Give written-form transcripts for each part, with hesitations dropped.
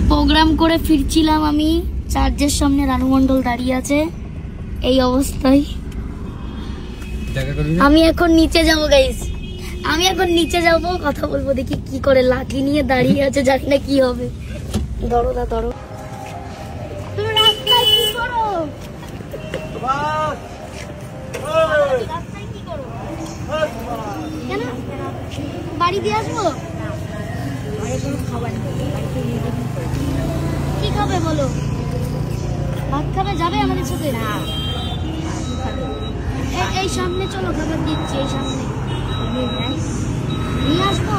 Programme করে ফিরছিলাম আমি, চার্চের সামনে রানু মণ্ডল দাঁড়িয়ে আছে এই অবস্থায়। আমি এখন নিচে যাবো গাইস, আমি এখন নিচে যাবো, কথা বলবো, দেখি কি করে। লাঠি নিয়ে দাঁড়িয়ে আছে, জানি না কি হবে। ধরো দা ধরো। তুমি রাস্তায় কি করো? রাস্তায় কি করো? কেন বাড়ি দিয়ে আসবো? কি খাবে বলো? ভাত খাবে? যাবে আমাদের সাথে? না, এই সামনে চলো, খাবার দিচ্ছি এই সামনে, নিয়ে আসবো।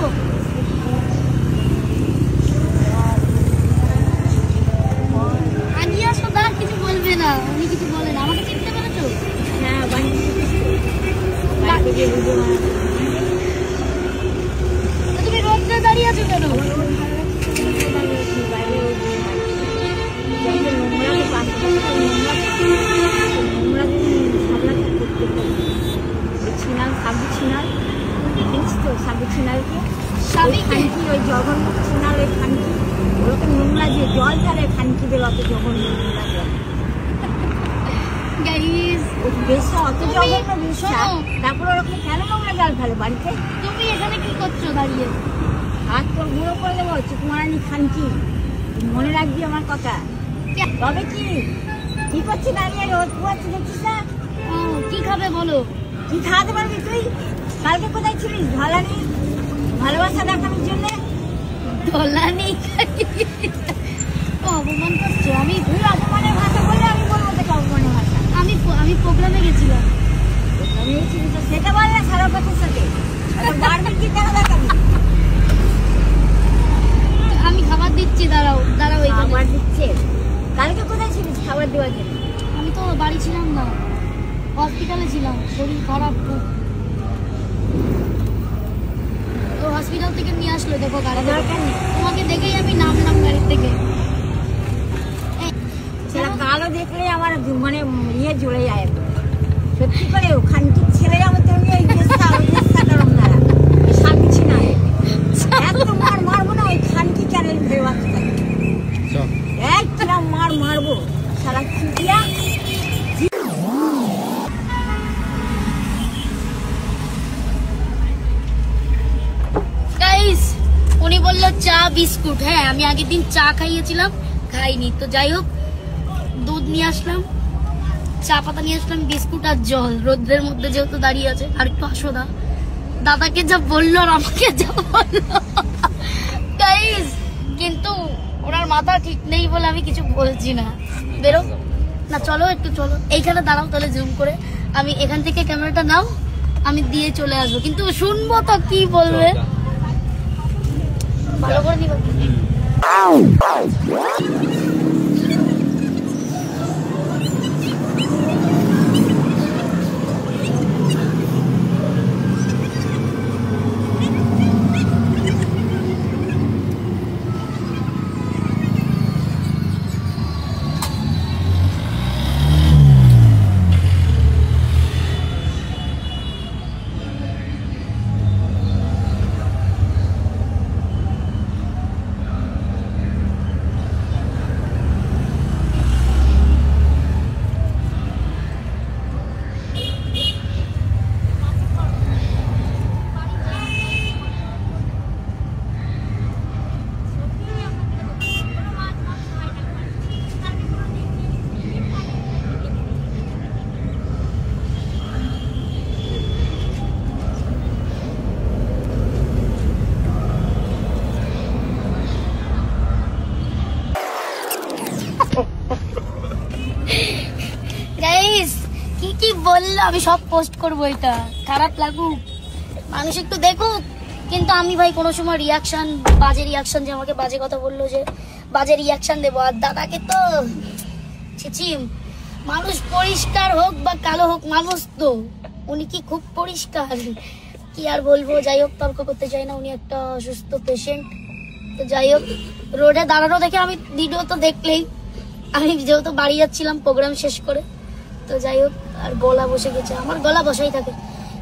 আগে আসো, তার কিছু বলবে না, উনি কিছু বলে না। আমাকে চিনতে পেরেছো? হ্যাঁ, তুমি রোদ্রে দাঁড়িয়ে আছো কেন? জল ঢালে খানকি বের অত জঘন্য তারপর ওরকম কেন নোংরা জল ফেলে বাড়িতে? তুমি এখানে কি করছো দাঁড়িয়ে? হাত তোর গুঁড়ো করে দেবো চুকুমারানি খানকি, মনে রাখবি আমার কথা। তবে কি করছি দাঁড়িয়ে? রোদ পুয়াচ্ছি দেখছিস না? কি খাবে বলো? কি খাওয়াতে পারবি তুই? কালকে কোথায় ছিলিস? ঢলানি ভালোবাসা দেখানোর জন্য ঢলানি অপমান করছো। আমি তুই অপমানের ভাষা বললে আমি বলবো তোকে অপমানের ভাষা। আমি প্রোগ্রামে গেছিলাম। প্রোগ্রামে গেছিলি তো সেটা বল না সারা কথার সাথে। বারবার কি কেন দেখাবি? আমি খাবার দিচ্ছি, দাঁড়াও। খাবার দিচ্ছে? কালকে কোথায় ছিলিস খাবার দেওয়ার জন্য? আমি তো বাড়ি ছিলাম না, হসপিটালে ছিলাম, শরীর খারাপ খুব। তো হসপিটাল থেকে নিয়ে আসলো, দেখো গাড়ি দরকার নেই, তোমাকে দেখেই আমি নামলাম গাড়ি থেকে। কালো দেখলে আমার মানে ইয়ে জ্বলে যায়। সত্যি করে খানকির ছেলেরা আমাদের শান্তি না এত মারবো না, ওই খানকি চ্যানেল ভেবে কিরাম মারবো সারা খুঁটিয়া। উনি বললো চা বিস্কুট। হ্যাঁ, আমি আগের দিন চা খাইয়েছিলাম, খাইনি তো। যাই হোক, দুধ নিয়ে আসলাম, চা পাতা নিয়ে আসলাম, বিস্কুট আর জল। রোদ্রের মধ্যে যেহেতু দাঁড়িয়ে আছে। আর একটু আসো দাদাকে যা বললো আর আমাকে যা বললো গাইস, কিন্তু ওনার মাথা ঠিক নেই বলে আমি কিছু বলছি না। বেরো না, চলো একটু চলো, এইখানে দাঁড়াও তাহলে জুম করে। আমি এখান থেকে ক্যামেরাটা নাও, আমি দিয়ে চলে আসবো, কিন্তু শুনবো তো কি বলবে। ভালো করে দিবা। কি বললো আমি সব পোস্ট করবো, এটা খারাপ লাগুক, মানুষ একটু দেখুক। কিন্তু আমি ভাই কোনো সময় রিয়াকশন, বাজে রিয়াকশন, যে আমাকে বাজে কথা বললো যে বাজে রিয়াকশন দেবো। আর দাদাকে তো ছিছি, মানুষ পরিষ্কার হোক বা কালো হোক, মানুষ তো উনি কি খুব পরিষ্কার, কি আর বলবো। যাই হোক, তর্ক করতে চাই না, উনি একটা অসুস্থ পেশেন্ট। তো যাই হোক, রোডে দাঁড়ানো দেখে আমি, ভিডিও তো দেখলেই, আমি যেহেতু বাড়ি যাচ্ছিলাম প্রোগ্রাম শেষ করে, তো যাই হোক, আর গলা বসে গেছে, আমার গলা বসাই থাকে।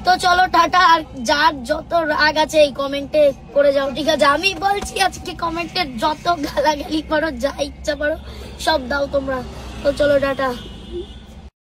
তো তো চলো টাটা। আর যার যত রাগ আছে এই কমেন্টে করে যাও, ঠিক আছে? আমি বলছি আজকে কমেন্টে যত গালাগালি করো, যা ইচ্ছা করো সব দাও তোমরা। তো চলো টাটা।